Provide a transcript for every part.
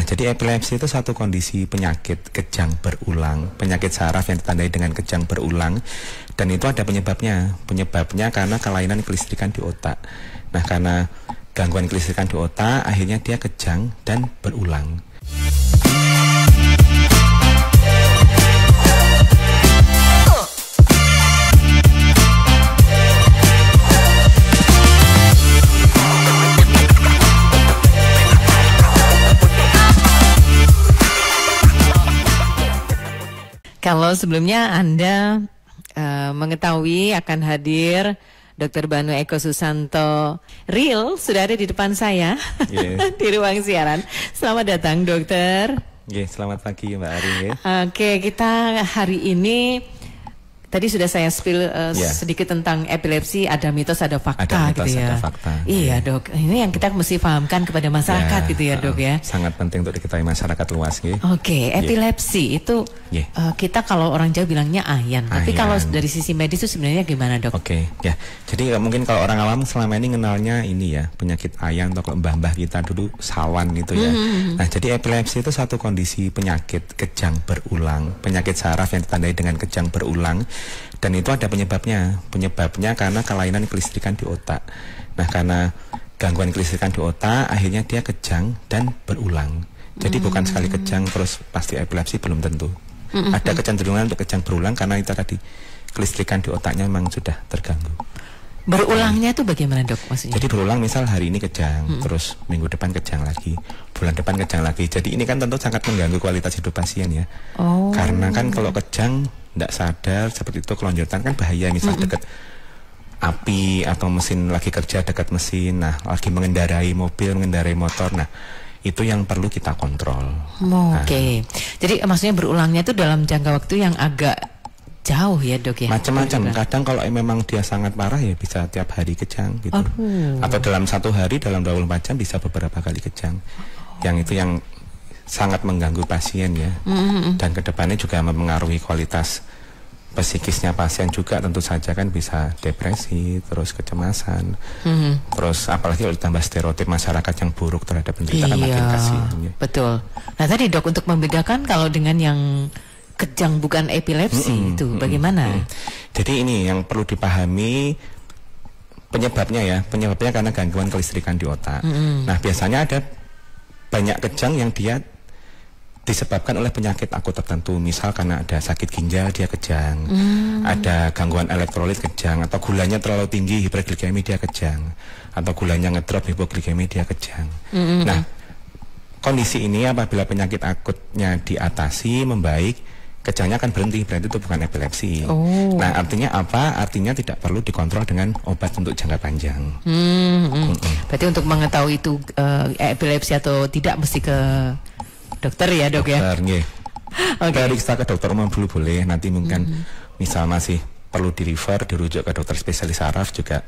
jadi epilepsi itu satu kondisi penyakit kejang berulang, penyakit saraf yang ditandai dengan kejang berulang, dan itu ada penyebabnya. Penyebabnya karena kelainan kelistrikan di otak. Nah, karena gangguan kelistrikan di otak, akhirnya dia kejang dan berulang. Kalau sebelumnya Anda mengetahui akan hadir Dr. Banu Eko Susanto Real, sudah ada di depan saya di ruang siaran. Selamat datang, dokter. Selamat pagi Mbak Ari. Oke, kita hari ini tadi sudah saya spill sedikit tentang epilepsi, ada mitos, ada fakta, ada mitos, gitu ya. Ada fakta. Iya dok, ini yang kita mesti pahamkan kepada masyarakat gitu ya dok ya. Sangat penting untuk diketahui masyarakat luas. Oke, epilepsi itu kita kalau orang Jawa bilangnya ayan, tapi kalau dari sisi medis itu sebenarnya gimana dok? Oke, jadi mungkin kalau orang awam selama ini kenalnya ini ya, penyakit ayan atau mbah-mbah kita dulu sawan gitu ya. Nah, jadi epilepsi itu satu kondisi penyakit kejang berulang, penyakit saraf yang ditandai dengan kejang berulang. Dan itu ada penyebabnya. Penyebabnya karena kelainan kelistrikan di otak. Nah, karena gangguan kelistrikan di otak, akhirnya dia kejang dan berulang. Jadi bukan sekali kejang terus pasti epilepsi, belum tentu. Ada kecenderungan untuk kejang berulang karena itu tadi kelistrikan di otaknya memang sudah terganggu. Berulangnya itu bagaimana dok maksudnya? Jadi berulang, misal hari ini kejang, terus minggu depan kejang lagi, bulan depan kejang lagi. Jadi ini kan tentu sangat mengganggu kualitas hidup pasien ya. Karena kan kalau kejang tidak sadar seperti itu, kelonjotan kan bahaya. Misal dekat api atau mesin lagi kerja dekat mesin, nah lagi mengendarai mobil, mengendarai motor, nah itu yang perlu kita kontrol. Oke. Jadi maksudnya berulangnya itu dalam jangka waktu yang agak jauh ya dok ya? Macam-macam. Kadang kalau memang dia sangat parah ya bisa tiap hari kejang gitu. Atau dalam satu hari, dalam 24 jam bisa beberapa kali kejang. Yang itu yang sangat mengganggu pasien ya. Dan kedepannya juga mempengaruhi kualitas psikisnya pasien juga, tentu saja kan bisa depresi, terus kecemasan. Terus apalagi kalau ditambah stereotip masyarakat yang buruk terhadap penderita kan makin kasihan ya. Betul. Nah tadi dok, untuk membedakan kalau dengan yang kejang bukan epilepsi itu bagaimana? Jadi ini yang perlu dipahami penyebabnya ya. Penyebabnya karena gangguan kelistrikan di otak. Nah biasanya ada banyak kejang yang dia disebabkan oleh penyakit akut tertentu. Misal karena ada sakit ginjal dia kejang, ada gangguan elektrolit kejang, atau gulanya terlalu tinggi hiperglikemi dia kejang, atau gulanya ngedrop hipoglikemi dia kejang. Nah kondisi ini apabila penyakit akutnya diatasi, membaik, kejangnya akan berhenti, berarti itu bukan epilepsi. Nah artinya apa? Artinya tidak perlu dikontrol dengan obat untuk jangka panjang. Berarti untuk mengetahui itu epilepsi atau tidak mesti ke dokter ya dok ya? Periksa ke dokter umum dulu boleh, nanti mungkin misal masih perlu dirujuk ke dokter spesialis saraf juga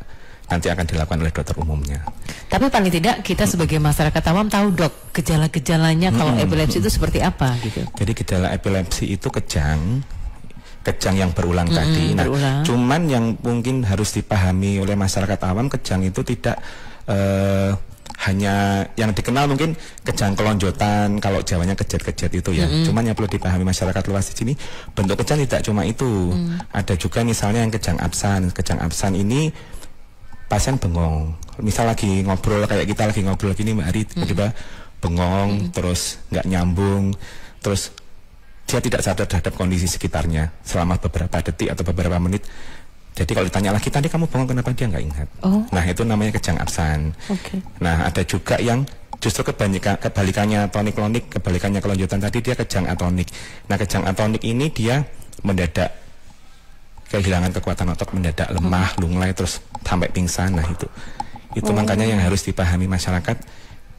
nanti akan dilakukan oleh dokter umumnya. Tapi paling tidak kita sebagai masyarakat awam tahu dok gejala-gejalanya kalau epilepsi itu seperti apa gitu. Jadi gejala epilepsi itu kejang yang berulang tadi. Nah, cuman yang mungkin harus dipahami oleh masyarakat awam, kejang itu tidak hanya yang dikenal mungkin kejang kelonjotan, kalau Jawanya kejat-kejat itu ya. Cuman yang perlu dipahami masyarakat luas di sini, bentuk kejang tidak cuma itu. Ada juga misalnya yang kejang absan. Kejang absan ini pasien bengong, misal lagi ngobrol kayak kita lagi ngobrol gini Mbak Ari, tiba-tiba bengong, terus nggak nyambung, terus dia tidak sadar terhadap kondisi sekitarnya selama beberapa detik atau beberapa menit. Jadi kalau ditanya lagi tadi kamu bengong kenapa, dia nggak ingat. Nah itu namanya kejang absan. Nah ada juga yang justru kebalikannya tonik-klonik, kebalikannya kelonjotan tadi, dia kejang atonik. Nah kejang atonik ini dia mendadak kehilangan kekuatan otot, mendadak lemah, lunglai, terus sampai pingsan. Nah itu makanya yang harus dipahami masyarakat,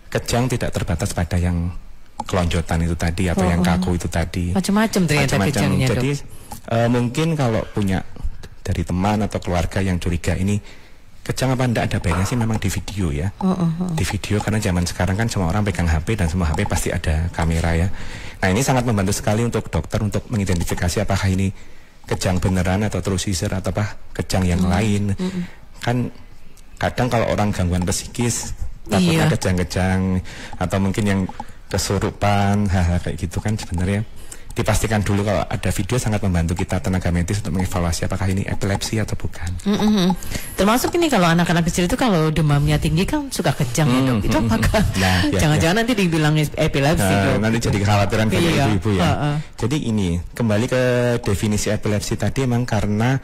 kejang tidak terbatas pada yang kelonjotan itu tadi atau yang kaku itu tadi. Macam-macam ternyata kejangnya. Jadi mungkin kalau punya dari teman atau keluarga yang curiga ini kejang apa enggak, ada baiknya sih memang di video ya. Di video, karena zaman sekarang kan semua orang pegang HP dan semua HP pasti ada kamera ya. Nah ini sangat membantu sekali untuk dokter untuk mengidentifikasi apakah ini kejang beneran atau terus user atau apa kejang yang lain. Kan kadang kalau orang gangguan psikis takutnya kejang-kejang, atau mungkin yang kesurupan, hal-hal kayak gitu kan sebenarnya dipastikan dulu. Kalau ada video sangat membantu kita tenaga medis untuk mengevaluasi apakah ini epilepsi atau bukan. Termasuk ini kalau anak-anak kecil itu kalau demamnya tinggi kan suka kejang ya dok. Itu apakah jangan-jangan nanti dibilang epilepsi? Nanti jadi kekhawatiran bagi ibu-ibu ya. Jadi ini kembali ke definisi epilepsi tadi, memang karena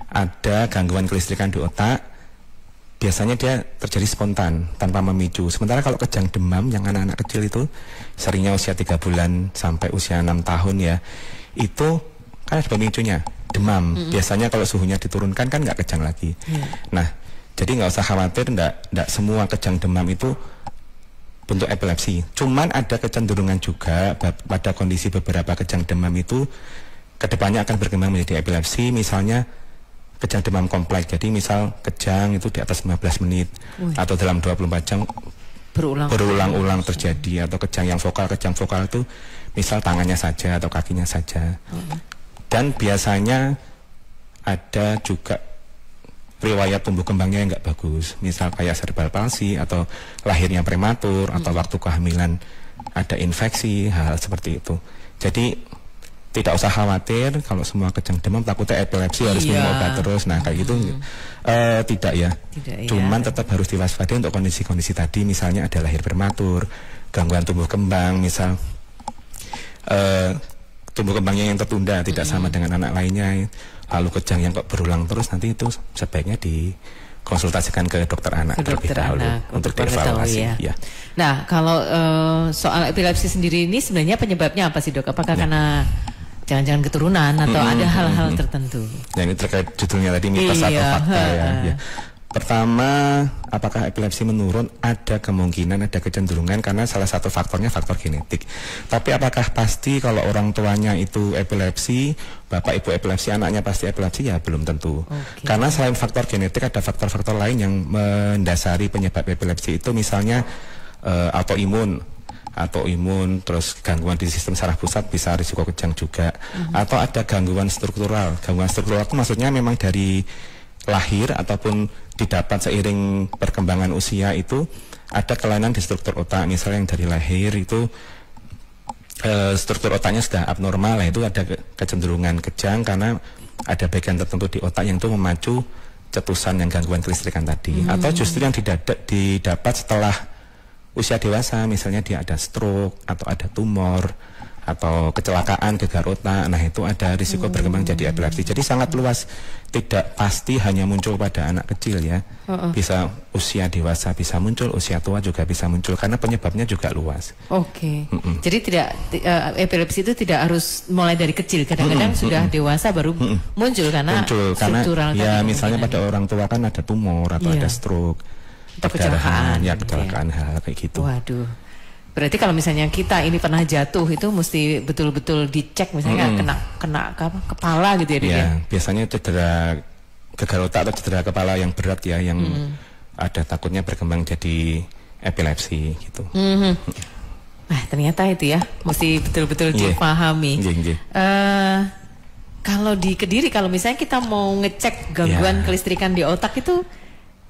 ada gangguan kelistrikan di otak. Biasanya dia terjadi spontan tanpa memicu. Sementara kalau kejang demam yang anak-anak kecil itu seringnya usia 3 bulan sampai usia 6 tahun ya, itu kan ada pemicunya, demam. Biasanya kalau suhunya diturunkan kan nggak kejang lagi. Nah, jadi nggak usah khawatir, nggak semua kejang demam itu bentuk epilepsi. Cuman ada kecenderungan juga pada kondisi beberapa kejang demam itu kedepannya akan berkembang menjadi epilepsi. Misalnya kejang demam kompleks, jadi misal kejang itu di atas 15 menit atau dalam 24 jam berulang-ulang terjadi, atau kejang vokal itu misal tangannya saja atau kakinya saja. Dan biasanya ada juga riwayat tumbuh kembangnya yang nggak bagus, misal kayak cerebral palsy atau lahirnya prematur atau waktu kehamilan ada infeksi, hal seperti itu. Jadi tidak usah khawatir kalau semua kejang demam takutnya epilepsi harus minum obat terus. Nah kayak gitu tidak ya. Cuman tetap harus diwaspadai untuk kondisi-kondisi tadi, misalnya ada lahir prematur, gangguan tumbuh kembang, misal tumbuh kembangnya yang tertunda tidak sama dengan anak lainnya, lalu kejang yang kok berulang terus, nanti itu sebaiknya dikonsultasikan ke dokter anak terlebih dahulu untuk dievaluasi. Ya. Nah kalau soal epilepsi sendiri ini sebenarnya penyebabnya apa sih dok? Apakah karena jangan-jangan keturunan atau ada hal-hal tertentu? Nah ini terkait judulnya tadi, mitos atau fakta ya. Pertama, apakah epilepsi menurun? Ada kemungkinan, ada kecenderungan karena salah satu faktornya faktor genetik. Tapi apakah pasti kalau orang tuanya itu epilepsi, bapak ibu epilepsi, anaknya pasti epilepsi? Ya belum tentu. Karena selain faktor genetik ada faktor-faktor lain yang mendasari penyebab epilepsi itu, misalnya autoimun, terus gangguan di sistem saraf pusat bisa risiko kejang juga, atau ada gangguan struktural. Gangguan struktural itu maksudnya memang dari lahir ataupun didapat seiring perkembangan usia, itu ada kelainan di struktur otak. Misalnya yang dari lahir itu struktur otaknya sudah abnormal, itu ada kecenderungan kejang karena ada bagian tertentu di otak yang itu memacu cetusan yang gangguan kelistrikan tadi. Atau justru yang didapat setelah usia dewasa, misalnya dia ada stroke atau ada tumor atau kecelakaan gegar otak, nah itu ada risiko berkembang jadi epilepsi. Jadi sangat luas, tidak pasti hanya muncul pada anak kecil ya. Bisa usia dewasa bisa muncul, usia tua juga bisa muncul karena penyebabnya juga luas. Jadi tidak epilepsi itu tidak harus mulai dari kecil, kadang-kadang sudah dewasa baru muncul karena struktural ya, misalnya pada orang tua kan ada tumor atau ada stroke, kecelakaan, kecelakaan hal kayak gitu. Waduh, berarti kalau misalnya kita ini pernah jatuh itu mesti betul-betul dicek, misalnya kena kepala gitu ya. Ya, biasanya cedera gegar otak atau cedera kepala yang berat ya, yang ada takutnya berkembang jadi epilepsi gitu. Nah ternyata itu ya mesti betul-betul dipahami. Kalau di Kediri, kalau misalnya kita mau ngecek gangguan kelistrikan di otak itu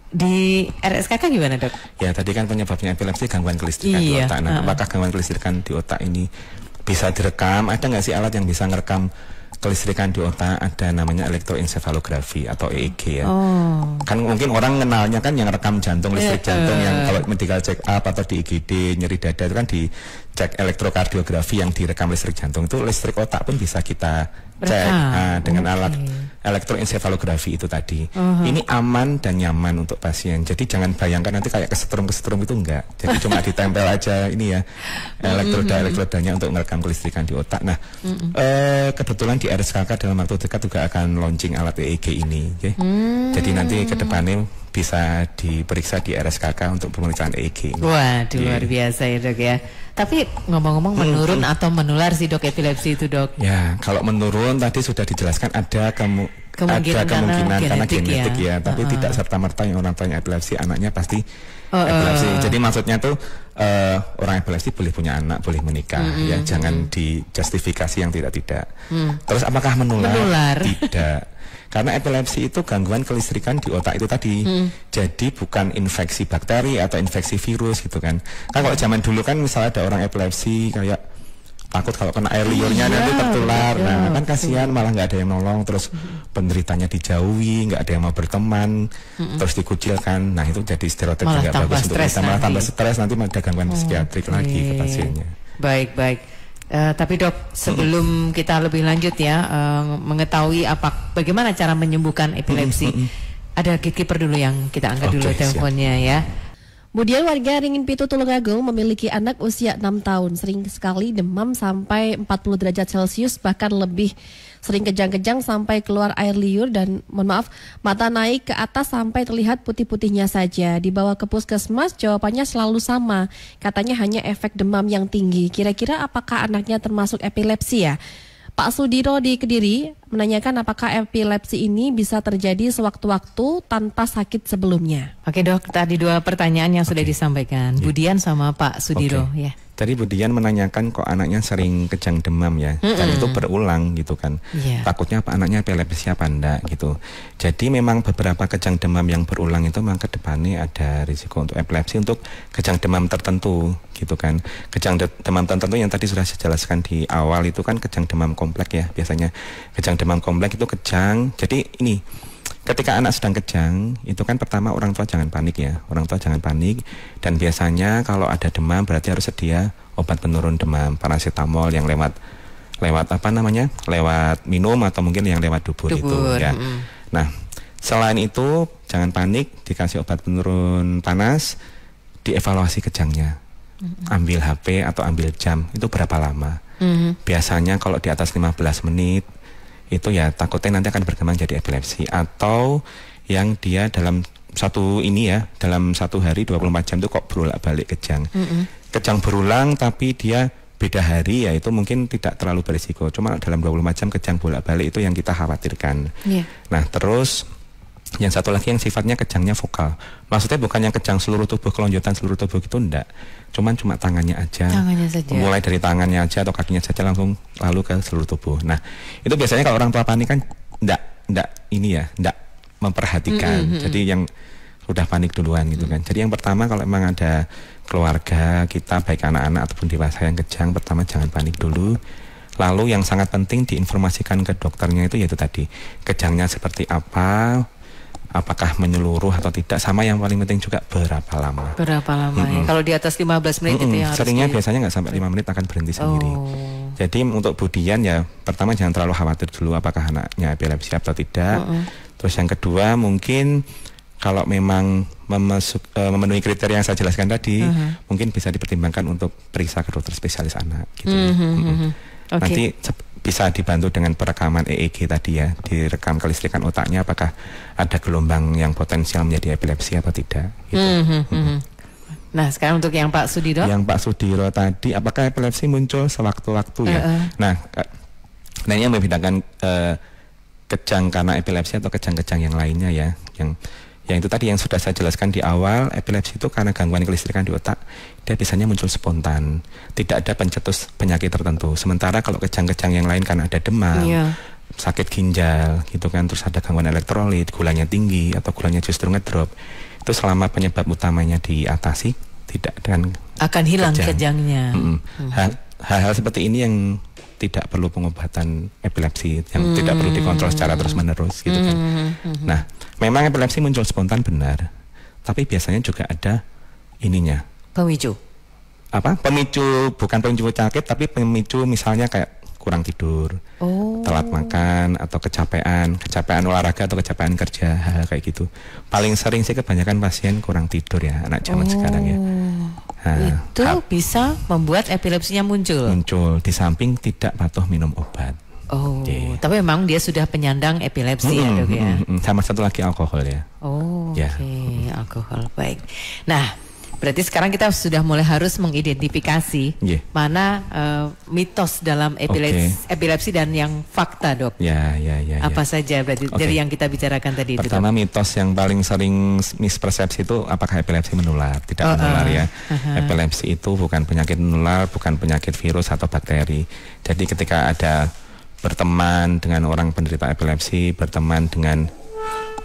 di RSKK gimana dok? Ya tadi kan penyebabnya epilepsi gangguan kelistrikan di otak. Nah apakah gangguan kelistrikan di otak ini bisa direkam? Ada nggak sih alat yang bisa ngerekam kelistrikan di otak? Ada namanya elektroensefalografi atau EEG ya. Kan mungkin orang kenalnya kan yang rekam jantung, listrik jantung, yang kalau medical check up atau di IGD nyeri dada itu kan dicek elektrokardiografi, yang direkam listrik jantung. Itu listrik otak pun bisa kita cek dengan alat elektroensefalografi itu tadi. Ini aman dan nyaman untuk pasien. Jadi jangan bayangkan nanti kayak kesetrum itu enggak. Jadi cuma ditempel aja ini ya elektrodanya untuk merekam kelistrikan di otak. Nah kebetulan di RSKK dalam waktu dekat juga akan launching alat EEG ini. Jadi nanti ke depannya bisa diperiksa di RSKK untuk pemeriksaan EEG. Waduh, luar biasa ya dok ya. Tapi ngomong-ngomong menurun atau menular sih dok epilepsi itu dok? Ya kalau menurun tadi sudah dijelaskan ada kemungkinan karena genetik ya. Tapi tidak serta-merta yang orang tuanya epilepsi anaknya pasti epilepsi. Jadi maksudnya tuh orang epilepsi boleh punya anak, boleh menikah ya. Jangan dijustifikasi yang tidak. Terus apakah menular? Tidak. Karena epilepsi itu gangguan kelistrikan di otak itu tadi. Jadi bukan infeksi bakteri atau infeksi virus gitu kan. Kan kalau zaman dulu kan misalnya ada orang epilepsi kayak takut kalau kena air liurnya nanti tertular. Nah kan kasihan, malah nggak ada yang nolong, terus penderitanya dijauhi, nggak ada yang mau berteman, terus dikucilkan. Nah itu jadi stereotip malah juga bagus untuk kita, malah tambah nanti. stres, nanti ada gangguan psikiatrik lagi ke pasiennya. Baik. Tapi dok, sebelum kita lebih lanjut ya, mengetahui bagaimana cara menyembuhkan epilepsi, ada gatekeeper dulu yang kita angkat dulu teleponnya ya. Kemudian warga Ringin Pitu Tulungagung memiliki anak usia 6 tahun, sering sekali demam sampai 40 derajat Celcius, bahkan lebih, sering kejang-kejang sampai keluar air liur dan mata naik ke atas sampai terlihat putih-putihnya saja. Dibawa ke puskesmas, jawabannya selalu sama, katanya hanya efek demam yang tinggi. Kira-kira apakah anaknya termasuk epilepsi ya? Pak Sudiro di Kediri menanyakan apakah epilepsi ini bisa terjadi sewaktu-waktu tanpa sakit sebelumnya. Oke dok, tadi 2 pertanyaan yang sudah disampaikan, Budian sama Pak Sudiro ya. Tadi Budian menanyakan kok anaknya sering kejang demam ya, dan itu berulang gitu kan. Takutnya apa anaknya epilepsi apa enggak gitu. Jadi memang beberapa kejang demam yang berulang itu memang ke depannya ada risiko untuk epilepsi untuk kejang demam tertentu gitu kan. Kejang demam tertentu yang tadi sudah saya jelaskan di awal itu kan kejang demam kompleks ya. Biasanya kejang demam kompleks itu kejang. Jadi ini ketika anak sedang kejang, itu kan pertama orang tua jangan panik ya. Orang tua jangan panik, dan biasanya kalau ada demam berarti harus sedia obat penurun demam, paracetamol yang lewat minum atau mungkin yang lewat dubur itu ya. Nah, selain itu jangan panik, dikasih obat penurun panas, dievaluasi kejangnya. Ambil HP atau ambil jam, itu berapa lama. Biasanya kalau di atas 15 menit itu ya takutnya nanti akan berkembang jadi epilepsi, atau yang dia dalam dalam satu hari 24 jam itu kok bolak-balik kejang. Kejang berulang tapi dia beda hari, ya itu mungkin tidak terlalu berisiko. Cuma dalam 24 jam kejang bolak-balik itu yang kita khawatirkan. Nah, terus yang satu lagi yang sifatnya kejangnya vokal. Maksudnya bukan yang kejang seluruh tubuh, kelonjotan seluruh tubuh itu enggak. Cuma tangannya aja. Mulai dari tangannya aja atau kakinya saja langsung lalu ke seluruh tubuh. Nah, itu biasanya kalau orang tua panik kan enggak memperhatikan. Jadi yang udah panik duluan gitu kan. Jadi yang pertama kalau memang ada keluarga kita baik anak-anak ataupun dewasa yang kejang, pertama jangan panik dulu. Lalu yang sangat penting diinformasikan ke dokternya itu yaitu tadi kejangnya seperti apa, apakah menyeluruh atau tidak, sama yang paling penting juga berapa lama. Ya. Kalau di atas 15 menit itu yang seringnya biasanya nggak sampai 5 menit akan berhenti sendiri. Jadi untuk Budian ya pertama jangan terlalu khawatir dulu apakah anaknya epilepsi atau tidak. Terus yang kedua mungkin kalau memang memenuhi kriteria yang saya jelaskan tadi, mungkin bisa dipertimbangkan untuk periksa ke dokter spesialis anak gitu. Nanti bisa dibantu dengan perekaman EEG tadi ya, direkam kelistrikan otaknya apakah ada gelombang yang potensial menjadi epilepsi atau tidak gitu. Nah sekarang untuk yang Pak Sudiro. Yang Pak Sudiro tadi, apakah epilepsi muncul sewaktu-waktu ya. Nah ini yang membedakan kejang karena epilepsi atau kejang-kejang yang lainnya ya, yang itu tadi yang sudah saya jelaskan di awal. Epilepsi itu karena gangguan kelistrikan di otak, dia biasanya muncul spontan, tidak ada pencetus penyakit tertentu. Sementara kalau kejang-kejang yang lain kan ada demam, sakit ginjal gitu kan, terus ada gangguan elektrolit, gulanya tinggi atau gulanya justru ngedrop, itu selama penyebab utamanya diatasi tidak akan hilang kejangnya. Hal-hal seperti ini yang tidak perlu pengobatan epilepsi, yang tidak perlu dikontrol secara terus-menerus gitu kan. Nah, memang epilepsi muncul spontan benar, tapi biasanya juga ada ininya. Pemicu. Pemicu, bukan pemicu sakit, tapi pemicu misalnya kayak kurang tidur, telat makan, atau kecapean olahraga atau kecapean kerja, hal kayak gitu. Paling sering sih kebanyakan pasien kurang tidur ya, anak zaman sekarang ya. Itu bisa membuat epilepsinya muncul. Di samping tidak patuh minum obat. Tapi memang dia sudah penyandang epilepsi ya dok ya. Sama satu lagi alkohol ya. Alkohol, baik. Nah, berarti sekarang kita sudah mulai harus mengidentifikasi mana mitos dalam epilepsi dan yang fakta dok. Apa saja berarti dari yang kita bicarakan tadi. Pertama itu, mitos yang paling sering mispersepsi itu apakah epilepsi menular? Tidak menular ya. Epilepsi itu bukan penyakit menular, bukan penyakit virus atau bakteri. Jadi ketika ada berteman dengan orang penderita epilepsi, berteman dengan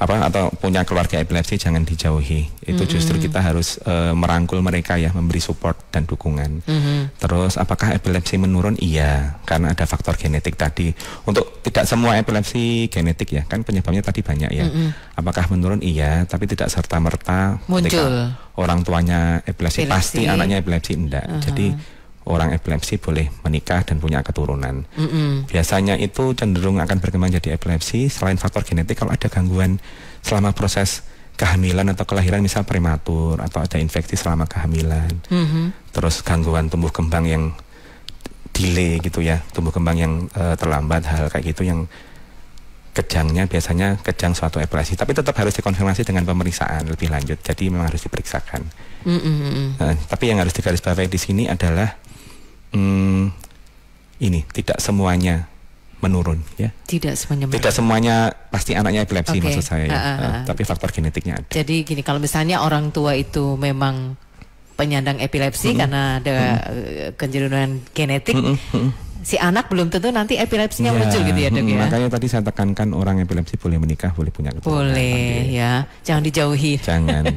atau punya keluarga epilepsi, jangan dijauhi. Itu justru kita harus merangkul mereka ya, memberi support dan dukungan. Terus apakah epilepsi menurun? Iya, karena ada faktor genetik tadi. Untuk tidak semua epilepsi genetik ya, kan penyebabnya tadi banyak ya. Apakah menurun? Iya, tapi tidak serta-merta muncul orang tuanya epilepsi pasti anaknya epilepsi, enggak. Jadi orang epilepsi boleh menikah dan punya keturunan. Biasanya itu cenderung akan berkembang jadi epilepsi. Selain faktor genetik, kalau ada gangguan selama proses kehamilan atau kelahiran, misal prematur atau ada infeksi selama kehamilan, terus gangguan tumbuh kembang yang delay gitu ya, tumbuh kembang yang terlambat, hal kayak gitu yang kejangnya biasanya kejang suatu epilepsi. Tapi tetap harus dikonfirmasi dengan pemeriksaan lebih lanjut. Jadi memang harus diperiksakan. Tapi yang harus digarisbawahi di sini adalah ini tidak semuanya menurun ya. Tidak semuanya menurun. Tidak semuanya pasti anaknya epilepsi maksud saya ya. Tapi faktor genetiknya ada. Jadi gini, kalau misalnya orang tua itu memang penyandang epilepsi karena ada kecenderungan genetik, si anak belum tentu nanti epilepsinya muncul gitu ya, Dok ya. Makanya tadi saya tekankan orang epilepsi boleh menikah, boleh punya keturunan. Boleh ya, jangan dijauhi. Jangan.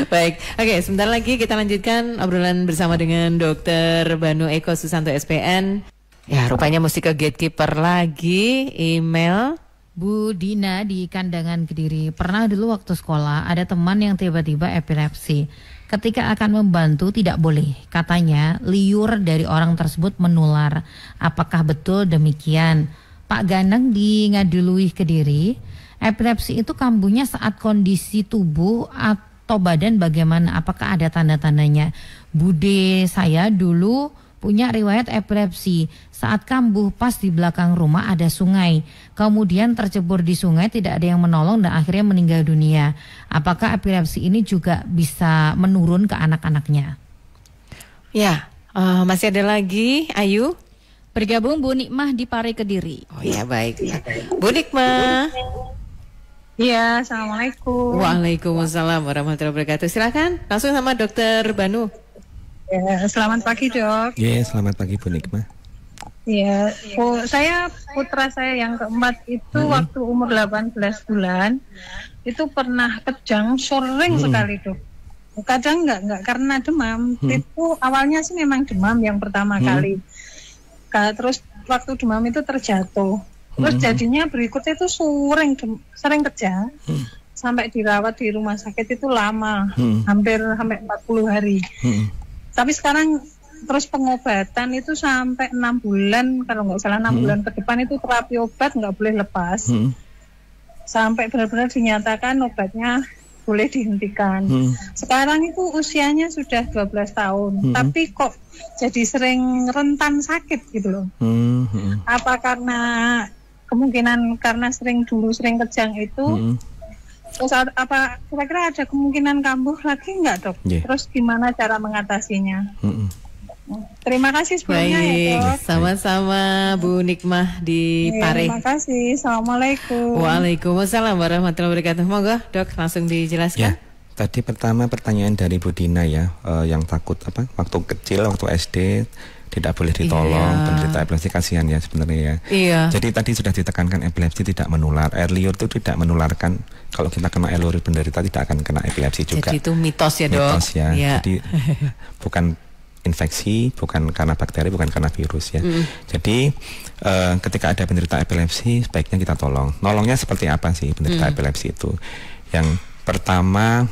Baik, oke, sebentar lagi kita lanjutkan obrolan bersama dengan Dr. Banu Eko Susanto SPN. Ya, rupanya mesti ke gatekeeper lagi. Email Bu Dina di Kandangan Kediri. Pernah dulu waktu sekolah ada teman yang tiba-tiba epilepsi. Ketika akan membantu tidak boleh. Katanya liur dari orang tersebut menular. Apakah betul demikian? Pak Ganeng di Ngaduluih Kediri, epilepsi itu kambuhnya saat kondisi tubuh atau badan bagaimana? Apakah ada tanda-tandanya? Bude saya dulu punya riwayat epilepsi. Saat kambuh pas di belakang rumah ada sungai. Kemudian tercebur di sungai, tidak ada yang menolong dan akhirnya meninggal dunia. Apakah epilepsi ini juga bisa menurun ke anak-anaknya? Ya, masih ada lagi, Ayu. Bergabung Bu Nikmah di Pare Kediri. Oh ya, baik. Bu Nikmah. Iya, Assalamualaikum. Waalaikumsalam warahmatullahi wabarakatuh. Silakan langsung sama Dokter Banu. Ya, selamat pagi, Dok. Iya, selamat pagi Bu Nikmah. Iya, putra saya yang keempat itu waktu umur 18 bulan itu pernah kejang sering sekali, Dok. Kadang enggak karena demam. Itu awalnya sih memang demam yang pertama kali. Terus waktu demam itu terjatuh. Terus jadinya berikutnya itu sering kejang. Sampai dirawat di rumah sakit itu lama, hampir 40 hari. Tapi sekarang terus pengobatan itu sampai 6 bulan, kalau nggak salah 6 bulan ke depan itu terapi obat nggak boleh lepas. Sampai benar-benar dinyatakan obatnya boleh dihentikan. Sekarang itu usianya sudah 12 tahun, tapi kok jadi sering rentan sakit gitu loh. Apa karena kemungkinan karena dulu sering kejang itu? Terus apa kira-kira ada kemungkinan kambuh lagi nggak, Dok? Terus gimana cara mengatasinya? Terima kasih sebelumnya. Baik, ya, Dok. sama-sama Bu Nikmah di Pare. Terima kasih. Assalamualaikum. Waalaikumsalam warahmatullahi wabarakatuh. Monggo, Dok, langsung dijelaskan. Ya, tadi pertama pertanyaan dari Bu Dina ya, yang takut waktu kecil, waktu SD tidak boleh ditolong, penderita epilepsi, kasihan ya sebenarnya ya. Iya. Jadi tadi sudah ditekankan epilepsi tidak menular, air liur itu tidak menularkan. Kalau kita kena air liur penderita tidak akan kena epilepsi juga. Jadi itu mitos ya, Dok. Mitos ya. Iya. Jadi bukan infeksi, bukan karena bakteri, bukan karena virus ya. Jadi ketika ada penderita epilepsi sebaiknya kita tolong. Nolongnya seperti apa sih penderita epilepsi itu? Yang pertama,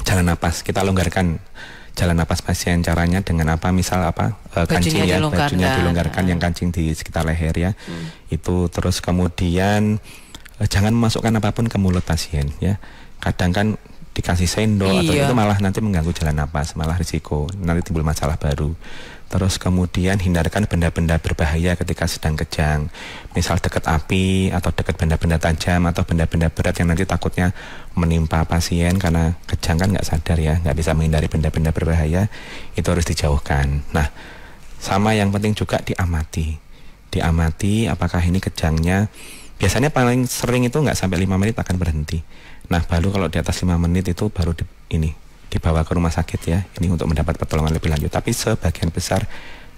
jalan napas. Kita longgarkan jalan napas pasien. Caranya dengan apa? Misal kancing ya, bajunya dilonggarkan, yang kancing di sekitar leher ya. Itu terus kemudian jangan memasukkan apapun ke mulut pasien ya. Kadang kan dikasih sendok atau itu malah nanti mengganggu jalan napas, malah risiko nanti timbul masalah baru. Terus kemudian hindarkan benda-benda berbahaya ketika sedang kejang, misal dekat api atau dekat benda-benda tajam atau benda-benda berat yang nanti takutnya menimpa pasien karena kejang kan nggak sadar ya, nggak bisa menghindari benda-benda berbahaya, itu harus dijauhkan. Nah, sama yang penting juga diamati apakah ini kejangnya. Biasanya paling sering itu nggak sampai 5 menit akan berhenti. Nah, baru kalau di atas 5 menit itu baru dibawa ke rumah sakit ya. Ini untuk mendapat pertolongan lebih lanjut. Tapi sebagian besar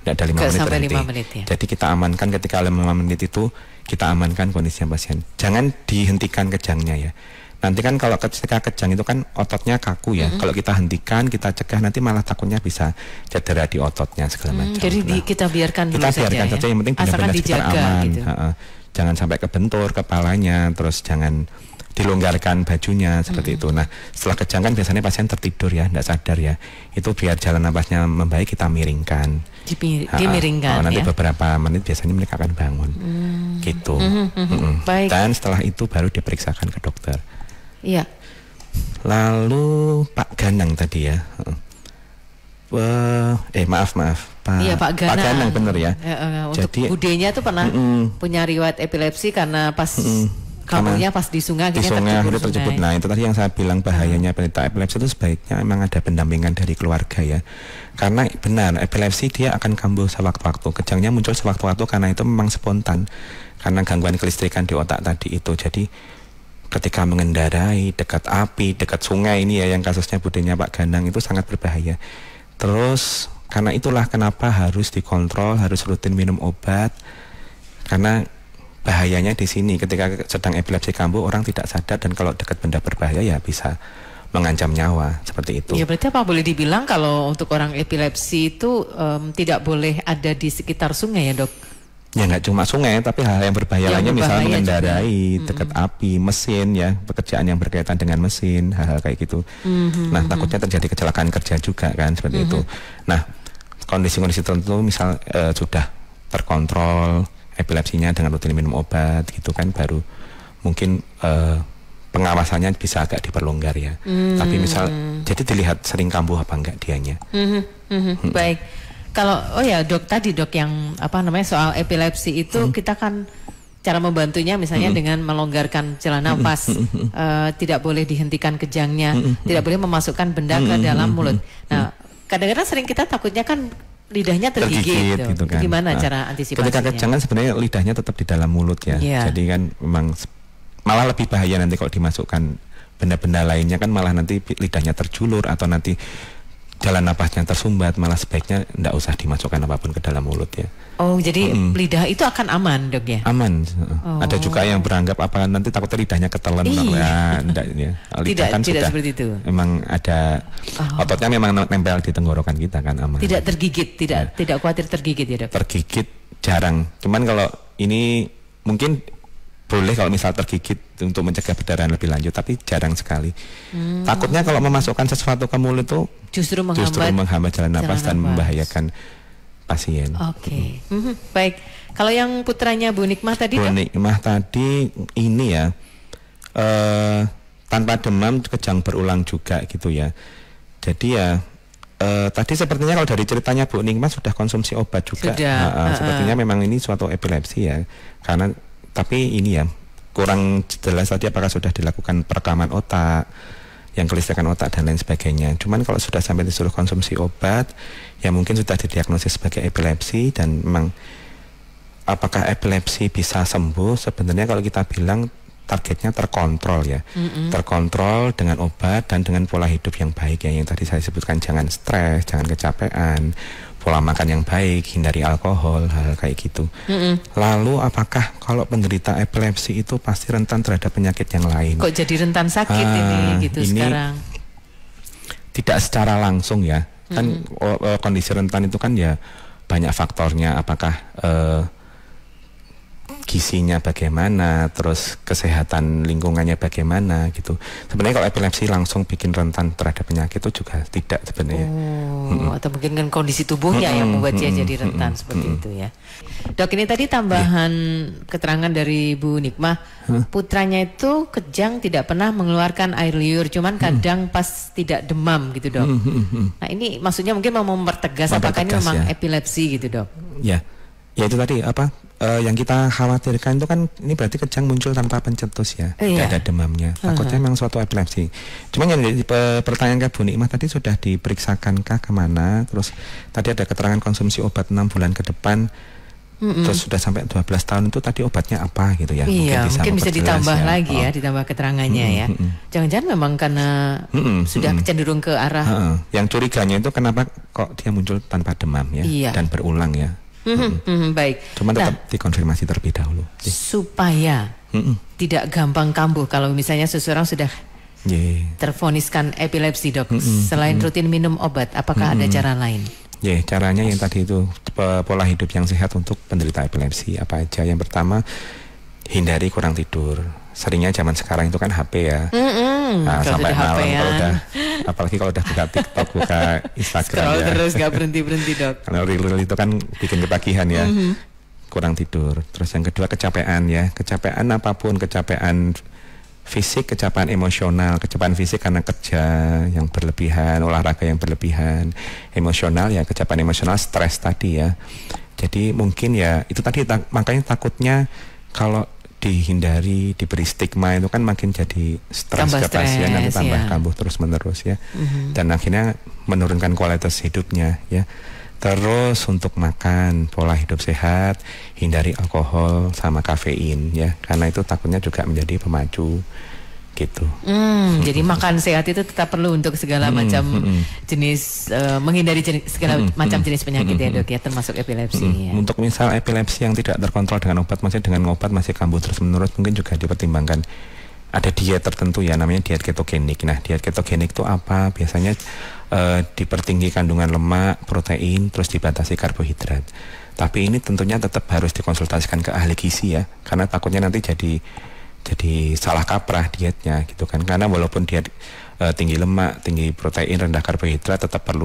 Tidak ada 5 menit sampai berhenti. 5 menit ya. Jadi kita amankan ketika 5 menit itu kita amankan kondisi pasien. Jangan dihentikan kejangnya ya. Nanti kan kalau ketika kejang itu kan ototnya kaku ya. Kalau kita hentikan, kita cegah nanti malah takutnya bisa cedera di ototnya segala macam. Jadi kita biarkan dulu saja. Kita biarkan saja, yang penting benar-benar sekitar aman. Gitu. Jangan sampai kebentur kepalanya, terus jangan dilonggarkan bajunya seperti itu. Nah, setelah kejang kan biasanya pasien tertidur ya, tidak sadar ya. Itu biar jalan napasnya membaik kita miringkan. Dimiringkan nanti ya. beberapa menit biasanya mereka akan bangun. Gitu. Baik. Dan setelah itu baru diperiksakan ke dokter. Iya. Lalu Pak Ganang tadi ya. Maaf Pak. Iya, Pak Ganang. Pak Ganang bener ya. Untuk jadi budenya tuh pernah punya riwayat epilepsi karena pas kamunya pas di sungai akhirnya terjebur. Nah, itu tadi yang saya bilang bahayanya penderita epilepsi itu sebaiknya memang ada pendampingan dari keluarga ya. Karena benar epilepsi dia akan kambuh sewaktu-waktu. Kejangnya muncul sewaktu-waktu karena itu memang spontan. Karena gangguan kelistrikan di otak tadi itu. Jadi ketika mengendarai dekat api, dekat sungai ini ya yang kasusnya budenya Pak Ganang itu sangat berbahaya. Terus karena itulah kenapa harus dikontrol, harus rutin minum obat. Karena bahayanya di sini ketika sedang epilepsi kambuh orang tidak sadar dan kalau dekat benda berbahaya ya bisa mengancam nyawa seperti itu. Ya berarti apa boleh dibilang kalau untuk orang epilepsi itu tidak boleh ada di sekitar sungai ya dok? Ya nggak cuma sungai tapi hal yang berbahaya lainnya misalnya mengendarai dekat api, mesin ya, pekerjaan yang berkaitan dengan mesin, hal-hal kayak gitu. Nah takutnya terjadi kecelakaan kerja juga kan seperti itu. Nah kondisi-kondisi tertentu misal sudah terkontrol epilepsinya dengan rutin minum obat gitu kan baru mungkin pengawasannya bisa agak diperlonggar ya. Tapi misal jadi dilihat sering kambuh apa enggak dianya. Baik. Kalau dok tadi dok yang soal epilepsi itu kita kan cara membantunya misalnya dengan melonggarkan jalan nafas, tidak boleh dihentikan kejangnya, tidak boleh memasukkan benda ke dalam mulut. Nah, kadang-kadang sering kita takutnya kan lidahnya tergigit gitu kan. Gimana cara antisipasinya? Ketika kejangan sebenarnya lidahnya tetap di dalam mulut ya. Jadi kan memang malah lebih bahaya nanti kalau dimasukkan benda-benda lainnya kan malah nanti lidahnya terjulur atau nanti jalan napasnya tersumbat, malah sebaiknya tidak usah dimasukkan apapun ke dalam mulut ya. Oh, jadi lidah itu akan aman dok ya? Aman. Ada juga yang beranggap apa nanti takutnya lidahnya ketelan. Ya, enggak ya. Lidah kan tidak sudah seperti itu. Memang ada ototnya memang nempel di tenggorokan kita kan aman. Tidak tergigit, tidak khawatir tergigit ya dok? Tergigit jarang. Cuman kalau ini mungkin boleh kalau misal tergigit untuk mencegah perdarahan lebih lanjut, tapi jarang sekali. Takutnya kalau memasukkan sesuatu ke mulut itu justru menghambat jalan napas dan membahayakan pasien. Oke. Baik. Kalau yang putranya Bu Nikmah tadi Bu Nikmah tadi ini ya tanpa demam kejang berulang juga gitu ya. Jadi ya tadi sepertinya kalau dari ceritanya Bu Nikmah sudah konsumsi obat juga. Sepertinya memang ini suatu epilepsi ya. Karena tapi ini ya kurang jelas tadi apakah sudah dilakukan perekaman otak, yang kelistrikan otak dan lain sebagainya. Cuman kalau sudah sampai disuruh konsumsi obat, ya mungkin sudah didiagnosis sebagai epilepsi dan memang apakah epilepsi bisa sembuh? Sebenarnya kalau kita bilang targetnya terkontrol ya, terkontrol dengan obat dan dengan pola hidup yang baik ya, yang tadi saya sebutkan jangan stres, jangan kecapean, pola makan yang baik, hindari alkohol, hal kayak gitu. Lalu apakah kalau penderita epilepsi itu pasti rentan terhadap penyakit yang lain? Kok jadi rentan sakit ini sekarang? Tidak secara langsung ya, kan kondisi rentan itu kan ya banyak faktornya, apakah gizinya bagaimana, terus kesehatan lingkungannya bagaimana gitu. Sebenarnya kalau epilepsi langsung bikin rentan terhadap penyakit itu juga tidak sebenarnya. Atau mungkin kan kondisi tubuhnya yang membuat dia jadi rentan seperti itu ya. Dok, ini tadi tambahan keterangan dari Bu Nikmah, putranya itu kejang tidak pernah mengeluarkan air liur, cuman kadang pas tidak demam gitu dok. Nah ini maksudnya mungkin mau mempertegas apakah ini memang epilepsi gitu dok? Ya itu tadi yang kita khawatirkan itu kan ini berarti kejang muncul tanpa pencetus ya, tidak ada demamnya. Takutnya memang suatu epilepsi. Cuma yang pertanyaan ke Bu Nikmah tadi sudah diperiksakan kah kemana? Terus tadi ada keterangan konsumsi obat 6 bulan ke depan. Terus sudah sampai 12 tahun itu tadi obatnya apa gitu ya. Iya, mungkin bisa ditambah lagi ya, ditambah keterangannya ya. Jangan-jangan memang karena sudah cenderung ke arah. Yang curiganya itu kenapa kok dia muncul tanpa demam ya, dan berulang ya. Baik. Cuma tetap dikonfirmasi terlebih dahulu. Supaya tidak gampang kambuh kalau misalnya seseorang sudah tervoniskan epilepsi, Dok. Selain rutin minum obat, apakah ada cara lain? Caranya yang tadi itu pola hidup yang sehat untuk penderita epilepsi apa aja. Yang pertama, hindari kurang tidur. Seringnya zaman sekarang itu kan HP ya. Sampai malam kalau udah, apalagi kalau udah buka TikTok, buka Instagram scroll ya. Terus gak berhenti-berhenti, Dok. Kalau reel itu kan bikin ketagihan ya. Kurang tidur. Terus yang kedua kecapean ya. Kecapean apapun, kecapean fisik, kecapean emosional. Kecapean fisik karena kerja yang berlebihan, olahraga yang berlebihan. Emosional ya, kecapean emosional, stres tadi ya. Jadi mungkin ya itu tadi makanya takutnya kalau dihindari, diberi stigma itu kan makin jadi stres ke pasien, nanti tambah kambuh terus menerus ya. Dan akhirnya menurunkan kualitas hidupnya ya. Terus untuk makan, pola hidup sehat, hindari alkohol sama kafein ya, karena itu takutnya juga menjadi pemacu gitu. Jadi makan sehat itu tetap perlu untuk segala macam jenis, menghindari segala macam jenis penyakit ya, Dok ya, termasuk epilepsi. Ya. Untuk misal epilepsi yang tidak terkontrol dengan obat, maksudnya dengan obat masih kambuh terus menerus, mungkin juga dipertimbangkan ada diet tertentu ya, namanya diet ketogenik. Nah, diet ketogenik itu apa? Biasanya dipertinggi kandungan lemak, protein, terus dibatasi karbohidrat. Tapi ini tentunya tetap harus dikonsultasikan ke ahli gizi ya, karena takutnya nanti jadi salah kaprah dietnya gitu kan. Karena walaupun diet tinggi lemak, tinggi protein, rendah karbohidrat, tetap perlu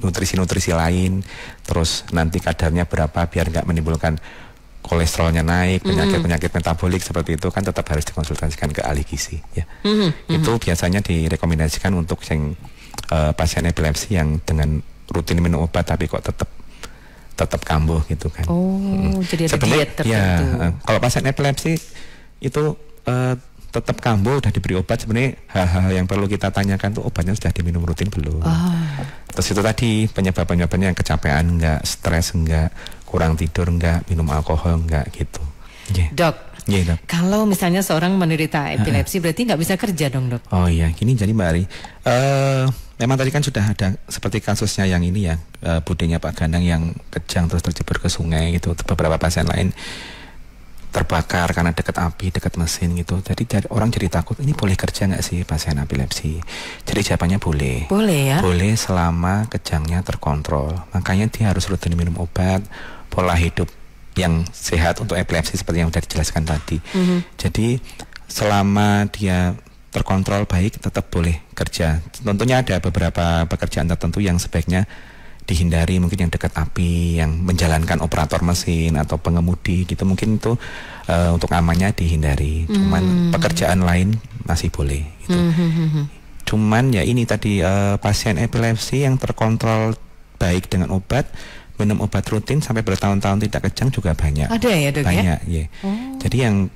nutrisi-nutrisi lain. Terus nanti kadarnya berapa biar nggak menimbulkan kolesterolnya naik, penyakit-penyakit metabolik seperti itu kan tetap harus dikonsultasikan ke ahli gizi ya. Itu biasanya direkomendasikan untuk yang pasien epilepsi yang dengan rutin minum obat tapi kok tetap kambuh gitu kan. Jadi ada diet tertentu. Ya, kalau pasien epilepsi itu tetap kambuh udah diberi obat, sebenarnya hal-hal yang perlu kita tanyakan tuh obatnya sudah diminum rutin belum. Terus itu tadi penyebab-penyebabnya yang kecapean enggak, stres enggak, kurang tidur enggak, minum alkohol enggak gitu. Dok, Dok. Kalau misalnya seorang menderita epilepsi berarti nggak bisa kerja dong, Dok? Oh iya, gini jadi Mbak Ari, memang tadi kan sudah ada seperti kasusnya yang ini ya, budenya Pak Ganang yang kejang terus terjebur ke sungai gitu, beberapa pasien lain terbakar karena dekat api, dekat mesin gitu. Jadi orang jadi takut, ini boleh kerja nggak sih pasien epilepsi? Jadi jawabannya boleh. Boleh ya? Boleh selama kejangnya terkontrol. Makanya dia harus rutin minum obat, pola hidup yang sehat untuk epilepsi seperti yang sudah dijelaskan tadi. Jadi selama dia terkontrol baik tetap boleh kerja. Tentunya ada beberapa pekerjaan tertentu yang sebaiknya dihindari, mungkin yang dekat api, yang menjalankan operator mesin atau pengemudi gitu, mungkin itu untuk amannya dihindari. Cuman pekerjaan lain masih boleh gitu. Cuman ya ini tadi pasien epilepsi yang terkontrol baik dengan obat, minum obat rutin sampai bertahun-tahun tidak kejang juga banyak. Ada ya, Dok? Banyak ya. Jadi yang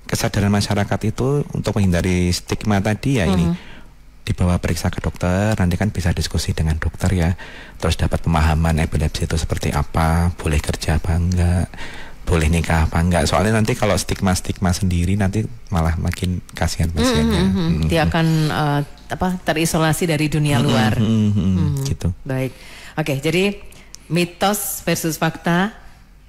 kesadaran masyarakat itu untuk menghindari stigma tadi ya ini, dibawa periksa ke dokter, nanti kan bisa diskusi dengan dokter ya, terus dapat pemahaman epilepsi itu seperti apa, boleh kerja apa enggak, boleh nikah apa enggak. Soalnya nanti kalau stigma-stigma sendiri nanti malah makin kasihan pasiennya. Dia akan terisolasi dari dunia luar. Gitu. Baik. Oke, jadi mitos versus fakta.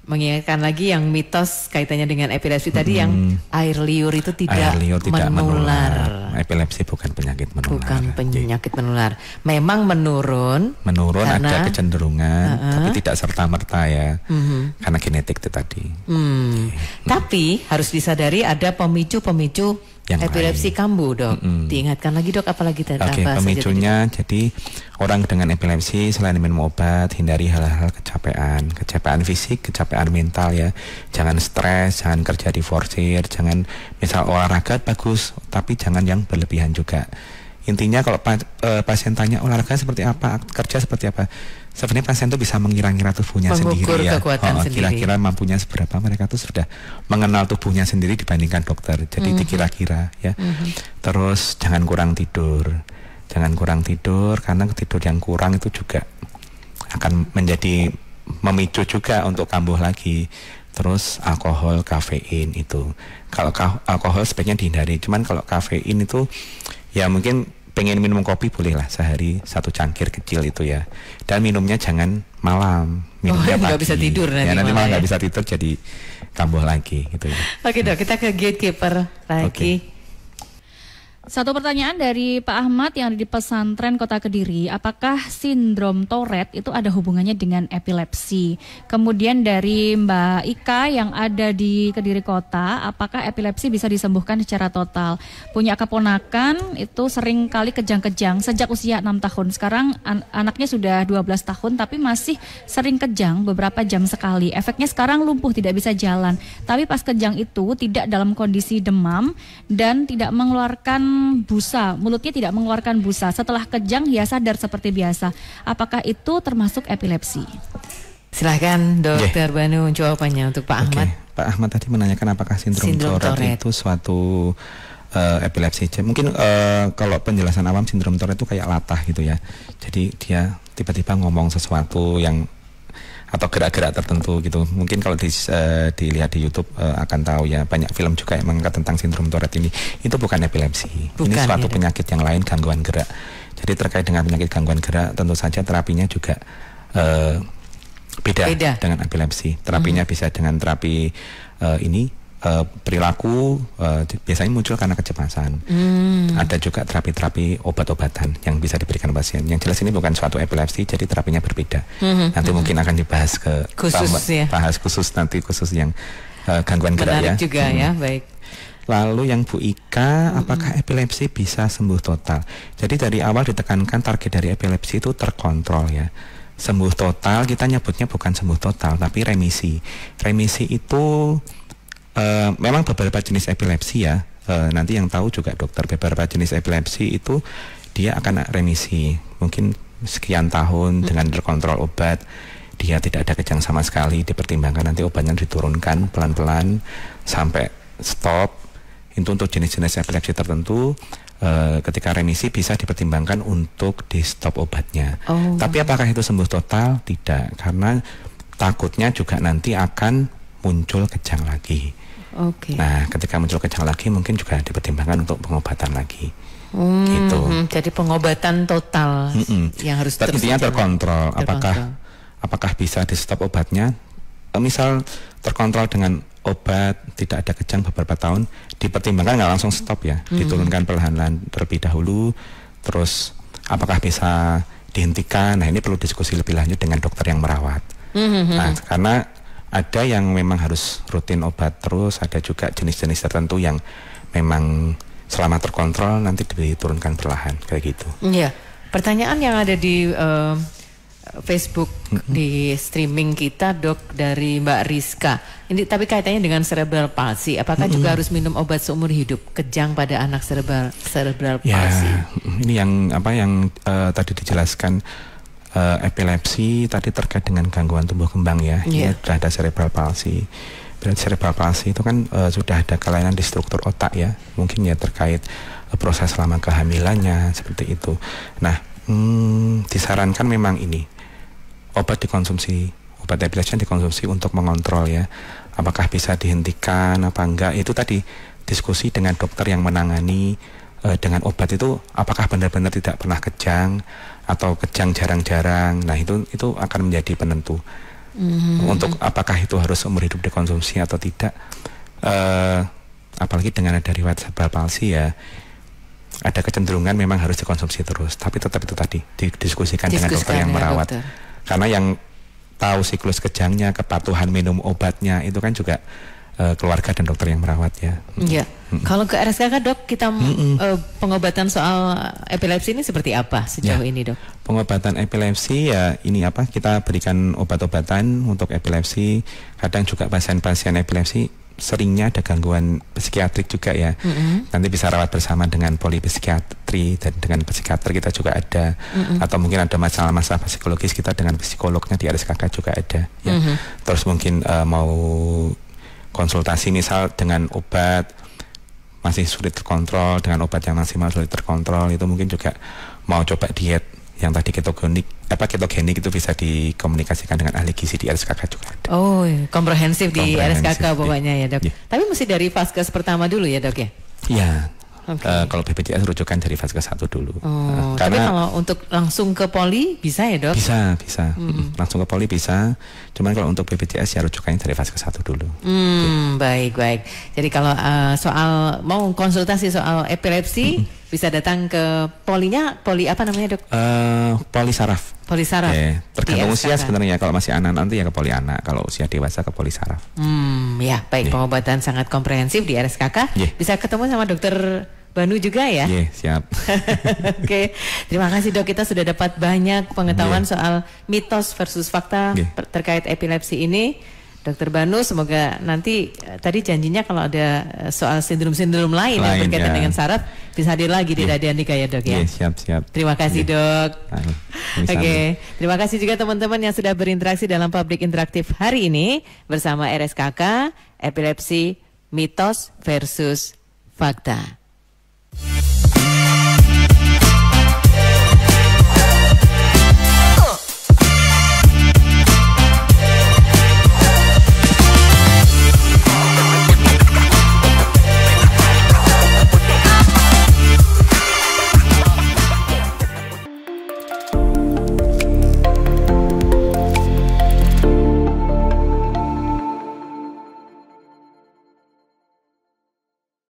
Mengingatkan lagi yang mitos kaitannya dengan epilepsi tadi, yang air liur itu tidak menular. Epilepsi bukan penyakit menular. Bukan penyakit menular. Memang menurun karena, ada kecenderungan, tapi tidak serta-merta ya. Karena genetik itu tadi. Tapi harus disadari ada pemicu-pemicu yang epilepsi kambuh, Dok. Diingatkan lagi, Dok, apalagi pemicunya. Jadi orang dengan epilepsi selain minum obat, hindari hal-hal kecapean fisik, kecapean mental ya. Jangan stres, jangan kerja di forsir, jangan misal olahraga bagus, tapi jangan yang berlebihan juga. Intinya kalau pasien tanya olahraga seperti apa, kerja seperti apa, sebenarnya pasien tuh bisa mengira-ngira tubuhnya sendiri ya. Kira-kira mampunya seberapa, mereka tuh sudah mengenal tubuhnya sendiri dibandingkan dokter. Jadi dikira-kira ya. Terus jangan kurang tidur. Jangan kurang tidur, karena tidur yang kurang itu juga akan menjadi memicu juga untuk kambuh lagi. Terus alkohol, kafein itu. Kalau alkohol sebaiknya dihindari. Cuman kalau kafein itu ya mungkin pengen minum kopi bolehlah sehari 1 cangkir kecil itu ya. Dan minumnya jangan malam, minumnya pagi. Nggak bisa tidur nanti. Ya, nanti malah nggak ya. bisa tidur jadi kambuh lagi gitu ya. Oke Dok, kita ke gatekeeper lagi. Oke. Satu pertanyaan dari Pak Ahmad yang ada di pesantren Kota Kediri, apakah sindrom Tourette itu ada hubungannya dengan epilepsi? Kemudian dari Mbak Ika yang ada di Kediri Kota, apakah epilepsi bisa disembuhkan secara total? Punya keponakan itu sering kali kejang-kejang sejak usia 6 tahun. Sekarang anaknya sudah 12 tahun tapi masih sering kejang beberapa jam sekali. Efeknya sekarang lumpuh, tidak bisa jalan. Tapi pas kejang itu tidak dalam kondisi demam dan tidak mengeluarkan busa, mulutnya tidak mengeluarkan busa. Setelah kejang dia sadar seperti biasa. Apakah itu termasuk epilepsi? Silahkan Dokter Banu jawabannya untuk Pak Ahmad. Pak Ahmad tadi menanyakan apakah sindrom Tourette itu suatu epilepsi. Mungkin kalau penjelasan awam sindrom Tourette itu kayak latah gitu ya. Jadi dia tiba-tiba ngomong sesuatu yang atau gerak-gerak tertentu gitu. Mungkin kalau dilihat di YouTube akan tahu ya, banyak film juga yang mengangkat tentang sindrom Tourette ini. Itu bukan epilepsi. Ini suatu penyakit yang lain, gangguan gerak. Jadi terkait dengan penyakit gangguan gerak tentu saja terapinya juga beda dengan epilepsi. Terapinya bisa dengan terapi perilaku, biasanya muncul karena kecemasan. Ada juga terapi-terapi obat-obatan yang bisa diberikan pasien. Yang jelas ini bukan suatu epilepsi, jadi terapinya berbeda. Nanti mungkin akan dibahas bahas khusus yang gangguan gerak ya. Menarik juga ya, baik. Lalu yang Bu Ika, apakah epilepsi bisa sembuh total? Jadi dari awal ditekankan target dari epilepsi itu terkontrol ya. Sembuh total kita nyebutnya bukan sembuh total, tapi remisi. Remisi itu memang beberapa jenis epilepsi ya, nanti yang tahu juga dokter, beberapa jenis epilepsi itu dia akan remisi mungkin sekian tahun dengan terkontrol obat, dia tidak ada kejang sama sekali, dipertimbangkan nanti obatnya diturunkan pelan-pelan sampai stop. Itu untuk jenis-jenis epilepsi tertentu, ketika remisi bisa dipertimbangkan untuk di stop obatnya. Tapi apakah itu sembuh total? Tidak, karena takutnya juga nanti akan muncul kejang lagi. Nah, ketika muncul kejang lagi mungkin juga dipertimbangkan untuk pengobatan lagi. Gitu. Jadi pengobatan total yang harus intinya terkontrol. Apakah bisa di stop obatnya? Misal terkontrol dengan obat, tidak ada kejang beberapa tahun, dipertimbangkan nggak langsung stop ya, diturunkan perlahan-lahan terlebih dahulu. Terus apakah bisa dihentikan? Nah, ini perlu diskusi lebih lanjut dengan dokter yang merawat. Nah, karena ada yang memang harus rutin obat terus, ada juga jenis-jenis tertentu yang memang selama terkontrol nanti diturunkan perlahan, kayak gitu. Iya, pertanyaan yang ada di Facebook di streaming kita Dok dari Mbak Rizka. Ini tapi kaitannya dengan cerebral palsy. Apakah juga harus minum obat seumur hidup kejang pada anak cerebral palsy? Ini yang tadi dijelaskan. Epilepsi tadi terkait dengan gangguan tumbuh kembang ya. Ini sudah ada cerebral palsy. Berarti cerebral palsy itu kan sudah ada kelainan di struktur otak ya. Mungkin ya terkait proses selama kehamilannya seperti itu. Nah, disarankan memang ini obat epilepsi dikonsumsi untuk mengontrol ya. Apakah bisa dihentikan apa enggak? Itu tadi diskusi dengan dokter yang menangani. Dengan obat itu apakah benar-benar tidak pernah kejang atau kejang jarang-jarang. Nah itu akan menjadi penentu untuk apakah itu harus seumur hidup dikonsumsi atau tidak. Apalagi dengan ada riwayat cerebral palsy ya, ada kecenderungan memang harus dikonsumsi terus. Tapi tetap itu tadi didiskusikan dengan dokter yang merawat. Karena yang tahu siklus kejangnya, kepatuhan minum obatnya itu kan juga keluarga dan dokter yang merawat ya. Iya. Kalau ke RSKK Dok, kita pengobatan soal epilepsi ini seperti apa sejauh ini Dok? Pengobatan epilepsi ya ini kita berikan obat-obatan untuk epilepsi. Kadang juga pasien-pasien epilepsi seringnya ada gangguan psikiatrik juga ya. Nanti bisa rawat bersama dengan polipsikiatri dan dengan psikiater kita juga ada. Atau mungkin ada masalah-masalah psikologis kita dengan psikolognya di RSKK juga ada ya. Terus mungkin mau konsultasi misal dengan obat masih sulit terkontrol, dengan obat yang maksimal sulit terkontrol, itu mungkin juga mau coba diet yang tadi ketogenik itu bisa dikomunikasikan dengan ahli gizi di RSKK juga ada. Oh, komprehensif di RSKK pokoknya ya dok. Tapi mesti dari vaskes pertama dulu ya dok ya? Iya. Kalau BPJS rujukan dari vaskes 1 dulu. Tapi kalau untuk langsung ke poli bisa ya dok? Bisa. Langsung ke poli bisa. Cuman kalau untuk BPJS ya rujukannya dari vaskes 1 dulu. Baik. Jadi kalau soal mau konsultasi soal epilepsi bisa datang ke polinya, poli apa namanya dok? Poli saraf. Poli saraf. Tergantung usia sebenarnya. Kalau masih anak nanti ya ke poli anak. Kalau usia dewasa ke poli saraf. Ya baik. Pengobatan sangat komprehensif di RSKK. Bisa ketemu sama dokter Banu juga ya? Siap. Oke, terima kasih dok. Kita sudah dapat banyak pengetahuan soal mitos versus fakta terkait epilepsi ini. Dokter Banu, semoga nanti tadi janjinya kalau ada soal sindrom-sindrom lain yang berkaitan dengan saraf bisa hadir lagi di Radio Andika ya dok ya. Siap. Terima kasih dok. Oke, terima kasih juga teman-teman yang sudah berinteraksi dalam Publik Interaktif hari ini bersama RSKK, epilepsi, mitos versus fakta.